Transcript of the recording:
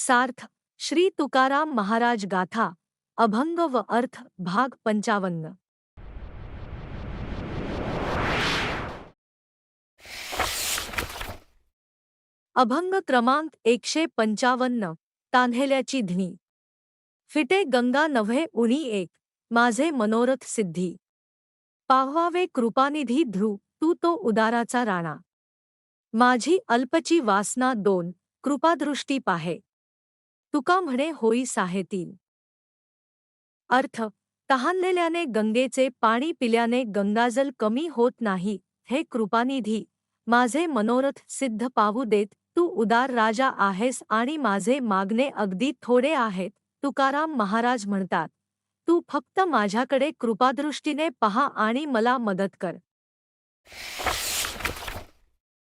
सार्थ श्री तुकाराम महाराज गाथा अभंग व अर्थ भाग 55। अभंग क्रमांक 155। तान्हेल्याची ध्नी। फिटे गंगा नव्हे उणी एक, माझे मनोरथ सिद्धी। पाव्हावे कृपानिधी ध्रुव, तू तो उदाराचा राणा। माझी अल्पची वासना दोन, कृपादृष्टी पाहे। तुका म्हणे होई साहेतील। अर्थ तहानलेल्याने गंगेचे पाणी पिल्याने गंगाजल कमी होत नाही, हे कृपानिधी, माझे मनोरथ सिद्ध पाहू देत, तू उदार राजा आहेस आणि माझे मागणे अगदी थोडे आहेत। तुकाराम महाराज म्हणतात, तू फक्त माझ्याकडे कृपादृष्टीने पहा आणि मला मदत कर।